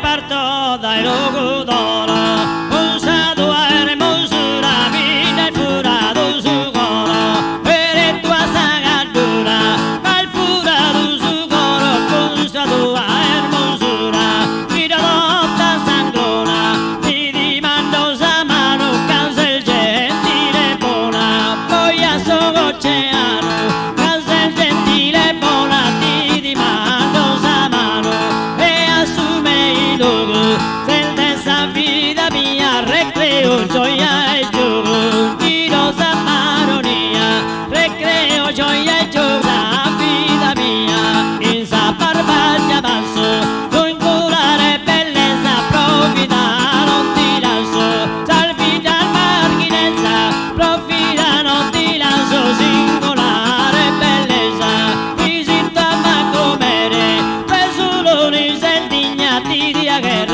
Parto dai locutora, usa tua hermosura, mira el furado su coro, eres tua sagadura, al furado su coro, usa tua hermosura, mira dotta sangrona, ti dimando sa mano, cansa il gentile buona, poi a sogoceano, cansa il gentile buona, ti dimando sa mano, e assume il luogo, sentenza vida mia, recreo, gioia e gioco, tiro sa maronia, recreo, gioia e gioco, la vida mia, in sa barbaglia basso, tu inculare bellezza, profita, non ti lascio, salvita marginezza, profita, non ti lascio, singolare bellezza, mi sinto a comere, per solo ni se indignati di guerra.